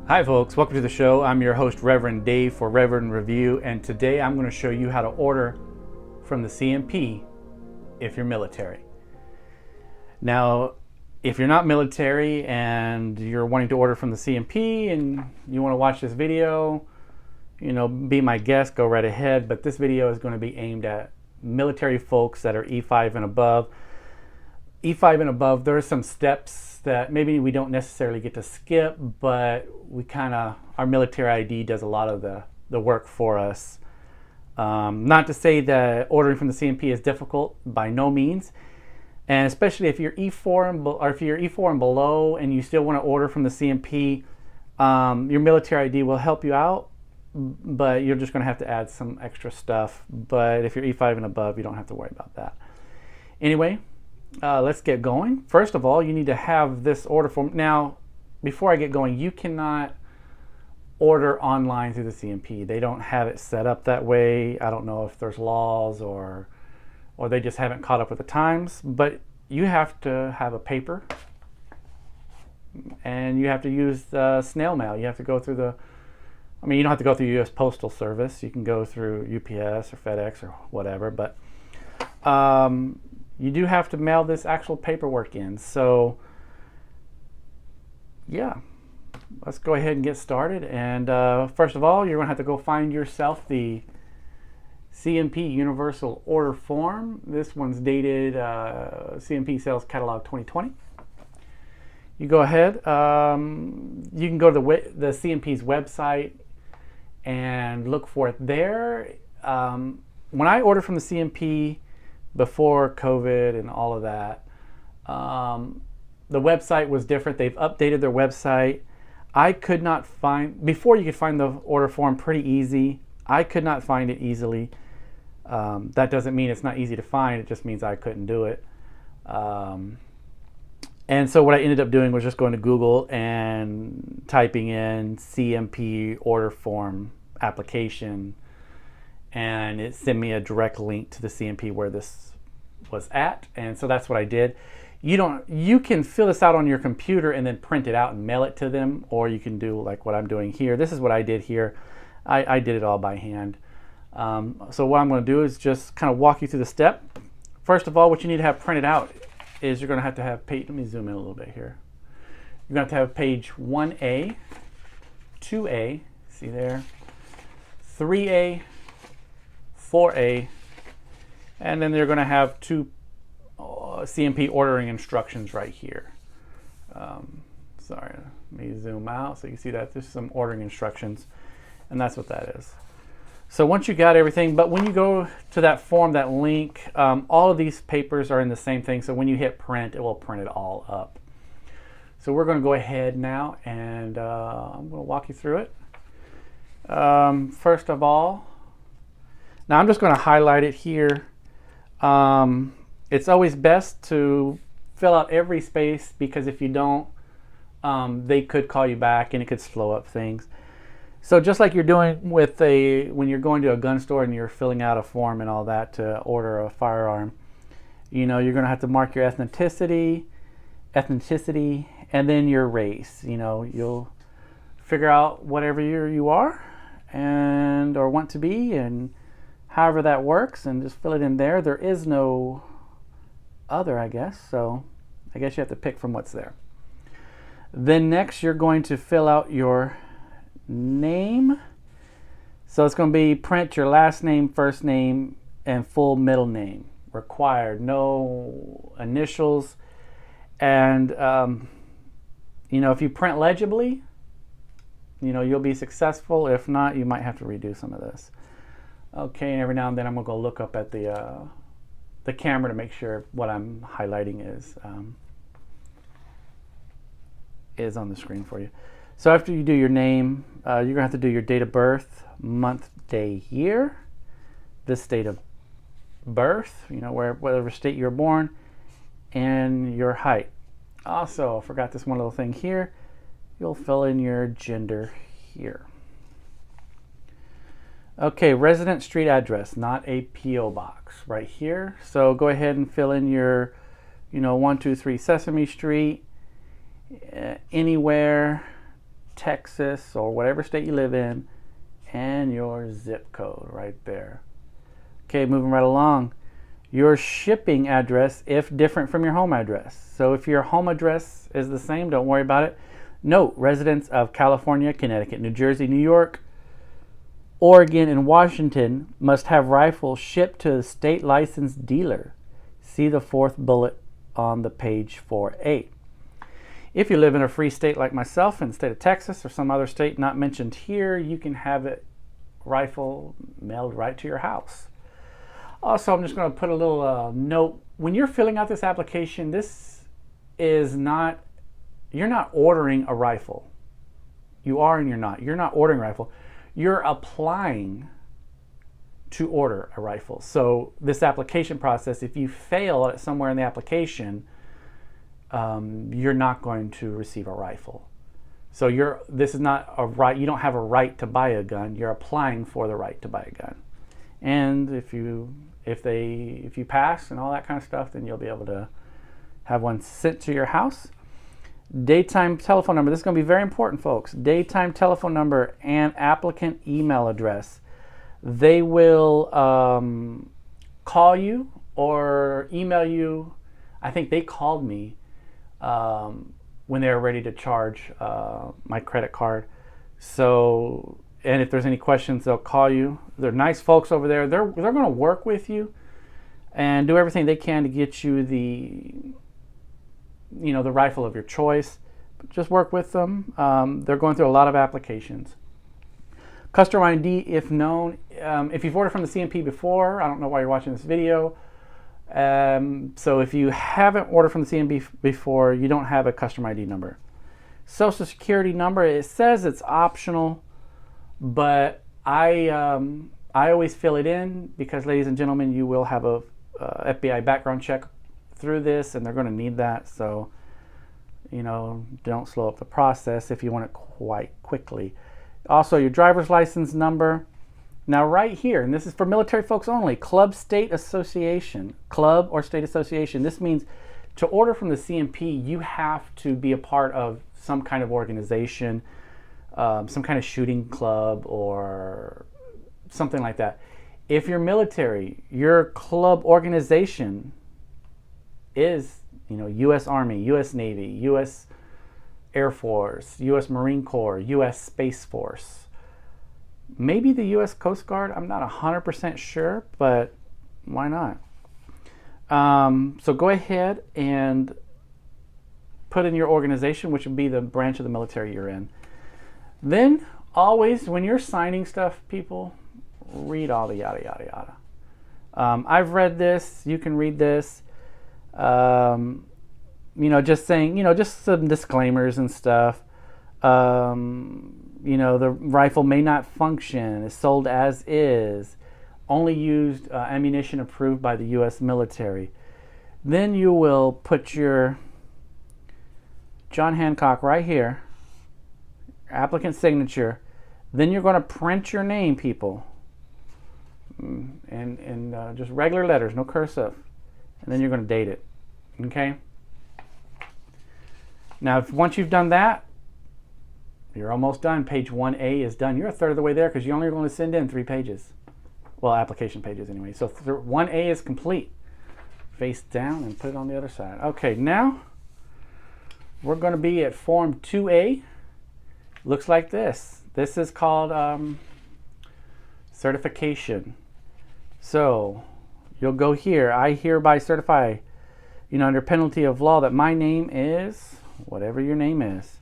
Hi folks, welcome to the show. I'm your host Reverend Dave for Reverend Review, and today I'm going to show you how to order from the CMP if you're military. Now, if you're not military and you're wanting to order from the CMP and you want to watch this video, be my guest, go right ahead, but this video is going to be aimed at military folks that are E5 and above. E5 and above, there are some steps that maybe we don't necessarily get to skip, but our military ID does a lot of the work for us. Not to say that ordering from the CMP is difficult, by no means. And especially if you're E4 or if you're E4 and below and you still want to order from the CMP, your military ID will help you out, but you're just going to have to add some extra stuff. But if you're E5 and above, you don't have to worry about that. Anyway, let's get going. First of all, you need to have this order form. Now, before I get going, you cannot order online through the CMP. They don't have it set up that way. I don't know if there's laws or they just haven't caught up with the times, but you have to have a paper and you have to use the snail mail. You have to go through you don't have to go through US Postal Service. You can go through UPS or FedEx or whatever, but you do have to mail this actual paperwork in. So yeah, let's go ahead and get started. And first of all, you're going to have to go find yourself the CMP Universal Order Form. This one's dated CMP Sales Catalog 2020. You go ahead. You can go to the CMP's website and look for it there. When I ordered from the CMP before COVID and all of that, the website was different. They've updated their website. I could not find, before you could find the order form pretty easy. I could not find it easily. That doesn't mean it's not easy to find. It just means I couldn't do it. And so what I ended up doing was just going to Google and typing in CMP order form application, and it sent me a direct link to the CMP where this was at. And so that's what I did. You can fill this out on your computer and then print it out and mail it to them, or you can do like what I'm doing here. This is what I did here. I did it all by hand. So what I'm going to do is just kind of walk you through the step. First of all, what you need to have printed out is you're going to have page, let me zoom in a little bit here. You're going to have page 1A, 2A, see there, 3A, 4A, and then they're going to have two CMP ordering instructions right here. Sorry, let me zoom out so you can see that there's some ordering instructions, and that's what that is. So once you got everything, but when you go to that form, that link, all of these papers are in the same thing. So when you hit print, it will print it all up. So we're going to go ahead now, and I'm going to walk you through it. First of all, now I'm just going to highlight it here. It's always best to fill out every space, because if you don't, they could call you back and it could slow up things. So just like you're doing when you're going to a gun store and you're filling out a form and all that to order a firearm, you're going to have to mark your ethnicity, and then your race. You'll figure out whatever you are or want to be, and however that works, and just fill it in there. There is no other, I guess. So I guess you have to pick from what's there. Then next, you're going to fill out your name. So it's going to be print your last name, first name, and full middle name. Required, no initials. And if you print legibly, you'll be successful. If not, you might have to redo some of this. Okay, and every now and then I'm going to go look up at the camera to make sure what I'm highlighting is on the screen for you. So after you do your name, you're going to have to do your date of birth, month, day, year, the state of birth, whatever state you're born, and your height. Also, I forgot this one little thing here. You'll fill in your gender here. Okay, resident street address, not a P.O. box right here. So go ahead and fill in your, 123 Sesame Street, anywhere Texas, or whatever state you live in, and your zip code right there. Okay, moving right along. Your shipping address, if different from your home address. So if your home address is the same, don't worry about it. Note, residents of California, Connecticut, New Jersey, New York, Oregon, and Washington must have rifles shipped to a state licensed dealer. See the fourth bullet on the page 4A. If you live in a free state like myself, in the state of Texas or some other state not mentioned here, you can have a rifle mailed right to your house. Also, I'm just going to put a little note. When you're filling out this application, this is not, you're not ordering a rifle. You are and you're not. You're not ordering a rifle. You're applying to order a rifle. So this application process, if you fail at somewhere in the application, you're not going to receive a rifle. So this is not a right. You don't have a right to buy a gun. You're applying for the right to buy a gun. And if you pass and all that kind of stuff, then you'll be able to have one sent to your house. Daytime telephone number. This is going to be very important, folks. Daytime telephone number and applicant email address. They will call you or email you. I think they called me when they were ready to charge my credit card. So, and if there's any questions, they'll call you. They're nice folks over there. They're going to work with you and do everything they can to get you the rifle of your choice. But just work with them. They're going through a lot of applications. Customer ID, if known. If you've ordered from the CMP before, I don't know why you're watching this video. So if you haven't ordered from the CMP before, you don't have a customer ID number. Social Security number, it says it's optional, but I always fill it in because, ladies and gentlemen, you will have a FBI background check through this, and they're going to need that. So, don't slow up the process if you want it quite quickly. Also, your driver's license number. Now, right here, and this is for military folks only, club or state association. This means to order from the CMP, you have to be a part of some kind of organization, some kind of shooting club or something like that. If you're military, your club organization is, U.S. Army, U.S. Navy, U.S. Air Force, U.S. Marine Corps, U.S. Space Force, maybe the U.S. Coast Guard. I'm not 100% sure, but why not? So go ahead and put in your organization, which would be the branch of the military you're in. Then always, when you're signing stuff, people, read all the yada, yada, yada. I've read this. You can read this. Just saying, just some disclaimers and stuff. The rifle may not function, is sold as is, only used ammunition approved by the U.S. military. Then you will put your John Hancock right here, applicant signature. Then you're going to print your name, people, and just regular letters, no cursive. And then you're going to date it. Okay? Now, once you've done that, you're almost done. Page 1A is done. You're a third of the way there because you're only going to send in 3 pages. Well, application pages anyway. So 1A is complete. Face down and put it on the other side. Okay, now we're going to be at Form 2A. Looks like this. This is called certification. So you'll go here. I hereby certify, under penalty of law, that my name is whatever your name is,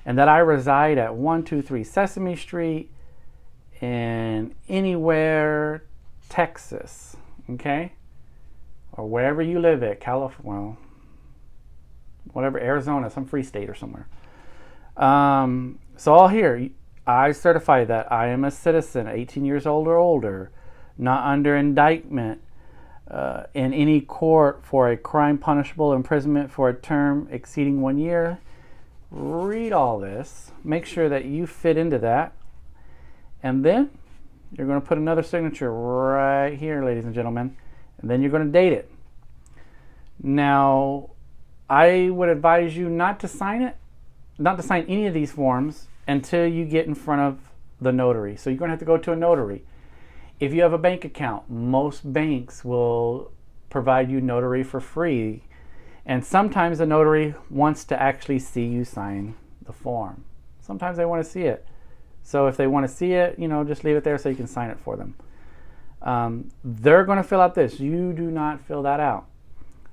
and that I reside at 123 Sesame Street in anywhere, Texas, okay? Or wherever you live at, California, whatever, Arizona, some free state or somewhere. So all here, I certify that I am a citizen, 18 years old or older, not under indictment in any court for a crime punishable imprisonment for a term exceeding 1 year. Read all this. Make sure that you fit into that. And then you're going to put another signature right here, ladies and gentlemen. And then you're going to date it. Now, I would advise you not to sign it, not to sign any of these forms until you get in front of the notary. So you're going to have to go to a notary. If you have a bank account, most banks will provide you notary for free. And sometimes the notary wants to actually see you sign the form. Sometimes they want to see it. So if they want to see it, just leave it there so you can sign it for them. They're going to fill out this. You do not fill that out.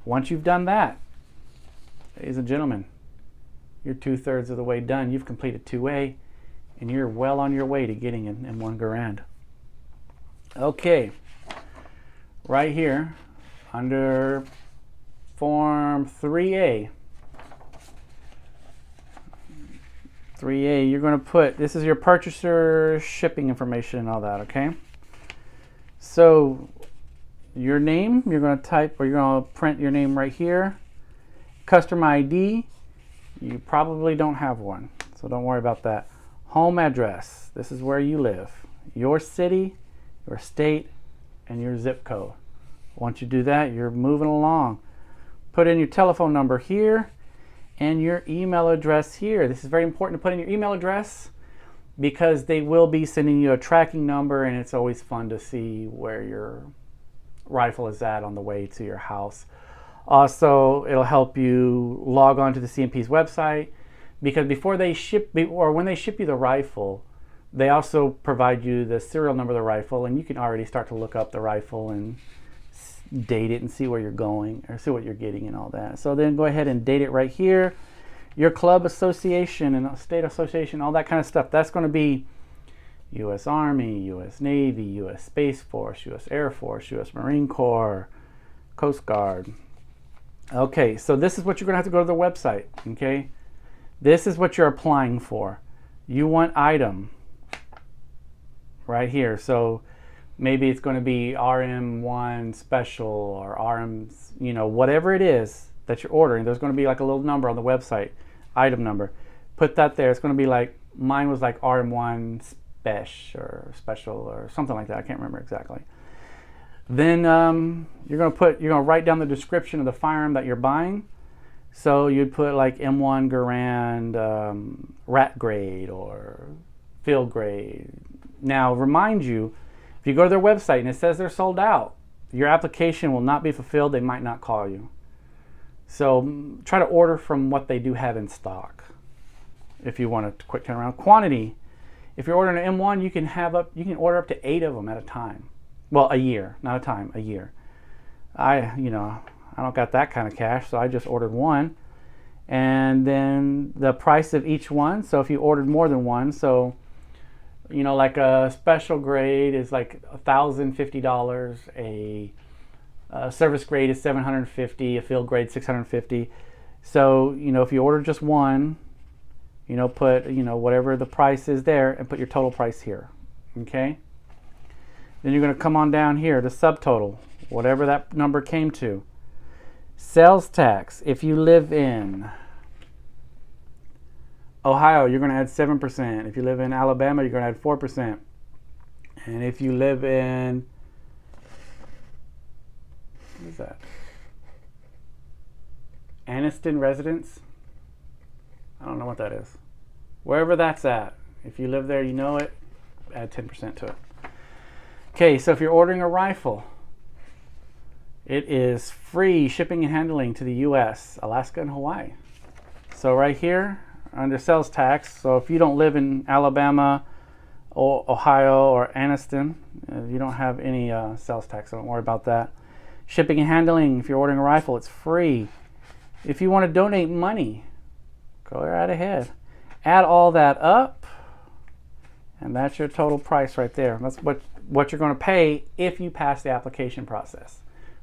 Once you've done that, ladies and gentlemen, you're 2/3 of the way done. You've completed 2A, and you're well on your way to getting an M1 Garand. Okay, right here under Form 3A. 3A, you're going to put, this is your purchaser shipping information and all that, okay? So your name, you're going to type, or you're going to print your name right here. Customer ID, you probably don't have one, so don't worry about that. Home address, this is where you live. Your city, your state, and your zip code. Once you do that, you're moving along. Put in your telephone number here and your email address here. This is very important to put in your email address because they will be sending you a tracking number, and it's always fun to see where your rifle is at on the way to your house. Also, it'll help you log on to the CMP's website, because before they ship, or when they ship you the rifle, they also provide you the serial number of the rifle, and you can already start to look up the rifle and date it and see where you're going, or see what you're getting and all that. So then go ahead and date it right here. Your club association and state association, all that kind of stuff, that's going to be U.S. Army, U.S. Navy, U.S. Space Force, U.S. Air Force, U.S. Marine Corps, Coast Guard. Okay, so this is what you're going to have to go to the website, okay? This is what you're applying for. You want item right here. So maybe it's going to be RM1 special or RM, whatever it is that you're ordering. There's going to be like a little number on the website, item number. Put that there. It's going to be like, mine was like RM1 special or something like that. I can't remember exactly. Then you're going to write down the description of the firearm that you're buying. So you'd put like M1 Garand rat grade or field grade. Now remind you, if you go to their website and it says they're sold out, your application will not be fulfilled. They might not call you. So try to order from what they do have in stock if you want a quick turnaround. Quantity, if you're ordering an M1, you can order up to 8 of them at a time. Well, a year, not a time, a year. I don't got that kind of cash, so I just ordered one. And then the price of each one, so if you ordered more than one, so like a special grade is like $1,050, a service grade is $750, a field grade $650. So if you order just one, put whatever the price is there and put your total price here. Okay. Then you're going to come on down here to subtotal, whatever that number came to. Sales tax, if you live in Ohio, you're going to add 7%. If you live in Alabama, you're going to add 4%. And if you live in, what is that? Anniston residence? I don't know what that is. Wherever that's at, if you live there, you know it, add 10% to it. Okay, so if you're ordering a rifle, it is free shipping and handling to the U.S., Alaska, and Hawaii. So right here, under sales tax, so if you don't live in Alabama, or Ohio, or Anniston, you don't have any sales tax, so don't worry about that. Shipping and handling, if you're ordering a rifle, it's free. If you want to donate money, go right ahead. Add all that up, and that's your total price right there. That's what you're going to pay if you pass the application process.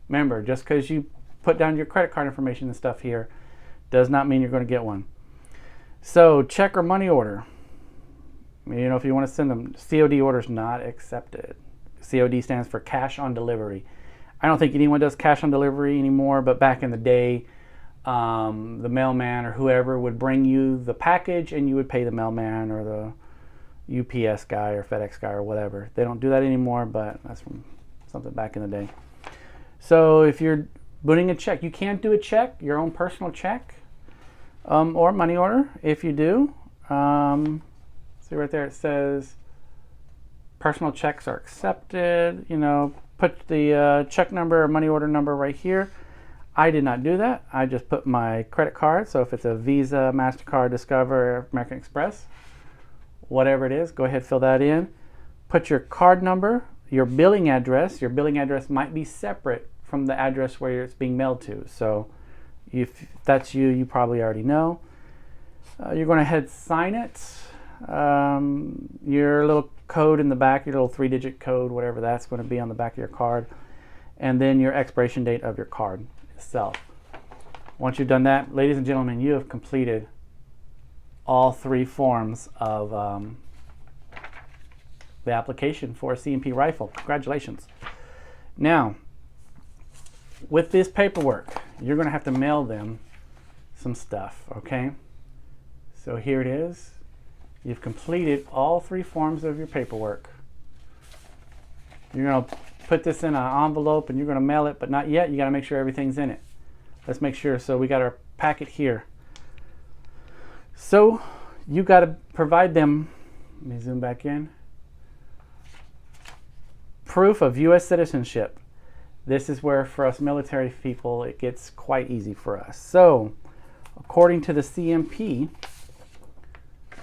Remember, just because you put down your credit card information and stuff here does not mean you're going to get one. So check or money order. If you want to send them, COD orders not accepted. COD stands for cash on delivery. I don't think anyone does cash on delivery anymore, but back in the day, the mailman or whoever would bring you the package and you would pay the mailman or the UPS guy or FedEx guy or whatever. They don't do that anymore, but that's from something back in the day. So if you're putting a check, you can't do a check, your own personal check, or money order. If you do, See right there, it says personal checks are accepted. You know, put the check number or money order number right here. I did not do that. I just put my credit card. So if it's a Visa, MasterCard, Discover, American Express, whatever it is, go ahead, fill that in. Put your card number, your billing address. Your billing address might be separate from the address where it's being mailed to. So if that's you, you probably already know. You're going to head sign it. Your little code in the back, your little 3-digit code, whatever that's going to be on the back of your card. And then your expiration date of your card itself. Once you've done that, ladies and gentlemen, you have completed all 3 forms of the application for a CMP rifle. Congratulations. Now, with this paperwork, you're going to have to mail them some stuff, okay? So here it is. You've completed all 3 forms of your paperwork. You're going to put this in an envelope and you're going to mail it, but not yet. You got to make sure everything's in it. Let's make sure. So we got our packet here. So you got to provide them, let me zoom back in, proof of U.S. citizenship. This is where for us military people it gets quite easy for us. So according to the CMP,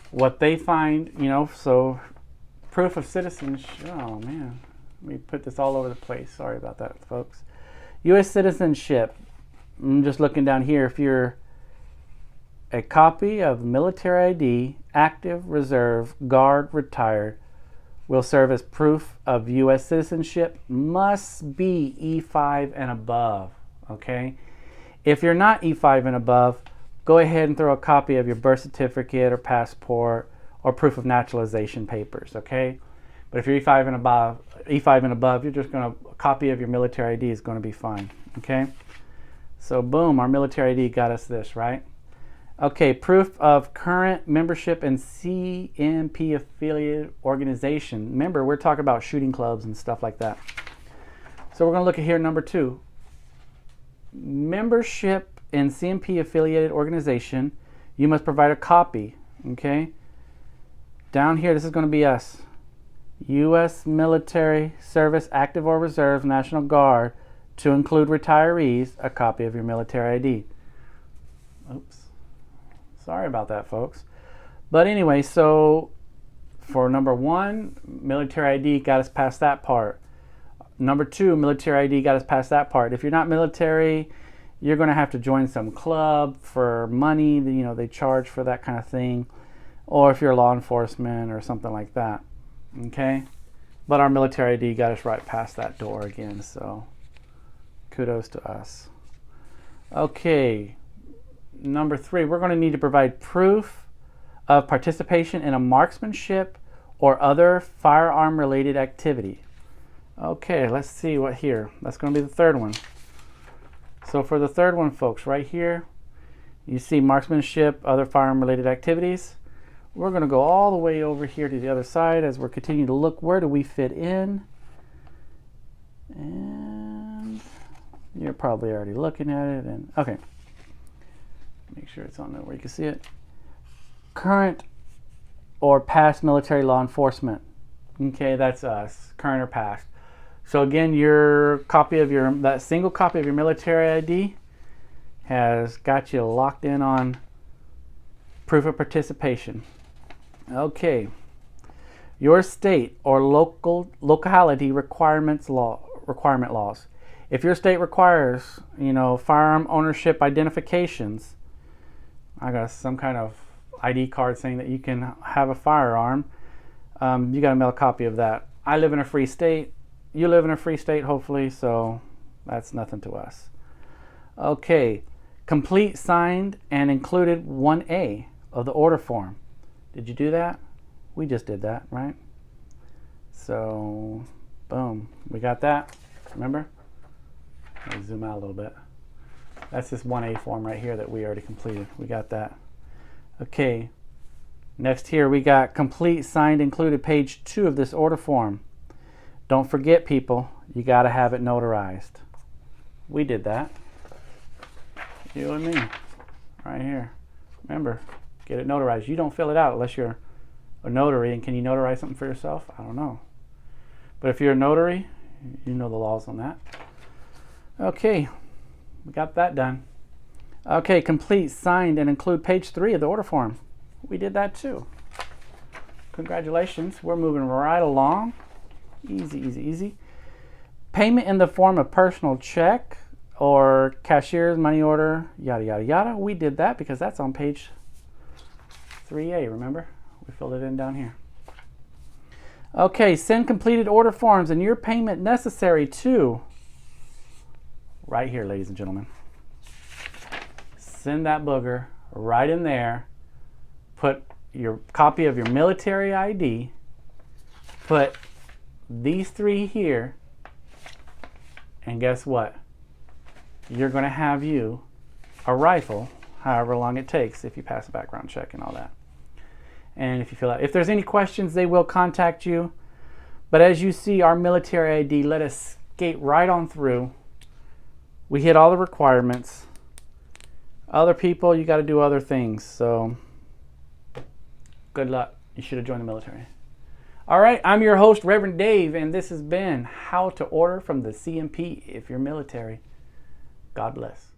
what they find, you know, so proof of citizenship, oh man, let me put this all over the place. Sorry about that, folks. U.S. citizenship, I'm just looking down here. If you're a copy of military ID, active, reserve, guard, retired, will serve as proof of U.S. citizenship, must be E5 and above, okay? If you're not E5 and above, go ahead and throw a copy of your birth certificate or passport or proof of naturalization papers, okay? But if you're E5 and above, you're just going to, a copy of your military ID is going to be fine, okay? So boom, our military ID got us this, right? Okay, proof of current membership in CMP affiliated organization. Remember, we're talking about shooting clubs and stuff like that. So we're going to look at here, number 2. Membership in CMP affiliated organization, you must provide a copy, okay? Down here, this is going to be us. U.S. military service, active or reserve, National Guard, to include retirees, a copy of your military ID. Oops. Sorry about that, folks. But anyway, so for number 1, military ID got us past that part. Number 2, military ID got us past that part. If you're not military, you're going to have to join some club for money. You know, they charge for that kind of thing. Or if you're law enforcement or something like that. Okay? But our military ID got us right past that door again, so kudos to us. Okay. Number 3, we're going to need to provide proof of participation in a marksmanship or other firearm-related activity. Okay, let's see what here. That's going to be the 3rd one. So for the 3rd one, folks, right here, you see marksmanship, other firearm-related activities. We're going to go all the way over here to the other side as we're continuing to look. Where do we fit in? And you're probably already looking at it. And okay. Make sure it's on there where you can see it. Current or past military law enforcement. Okay, that's us, current or past. So again, your copy of that single copy of your military ID has got you locked in on proof of participation. Okay. Your state or locality requirement laws. If your state requires, you know, firearm ownership identifications, I got some kind of ID card saying that you can have a firearm, you got to mail a copy of that. I live in a free state. You live in a free state, hopefully, so that's nothing to us. Okay, complete, signed, and included 1A of the order form. Did you do that? We just did that, right? So, boom, we got that. Remember? Let me zoom out a little bit. That's this 1A form right here that we already completed. We got that. Okay. Next here we got complete, signed, included page 2 of this order form. Don't forget, people, you got to have it notarized. We did that. You and me. Right here. Remember, get it notarized. You don't fill it out unless you're a notary, and can you notarize something for yourself? I don't know. But if you're a notary, you know the laws on that. Okay, we got that done. Okay, complete, signed, and include page 3 of the order form. We did that too. Congratulations, we're moving right along. Easy, easy, easy. Payment in the form of personal check or cashier's money order, yada, yada, yada. We did that because that's on page 3A, remember? We filled it in down here. Okay, send completed order forms and your payment necessary to, right here, ladies and gentlemen. Send that booger right in there. Put your copy of your military ID. Put these 3 here. And guess what? You're going to have you a rifle, however long it takes if you pass a background check and all that. And if you fill out, if there's any questions, they will contact you. But as you see, our military ID let us skate right on through. We hit all the requirements. Other people, you got to do other things. So good luck. You should have joined the military. All right, I'm your host, Reverend Dave, and this has been How to Order from the CMP if you're military. God bless.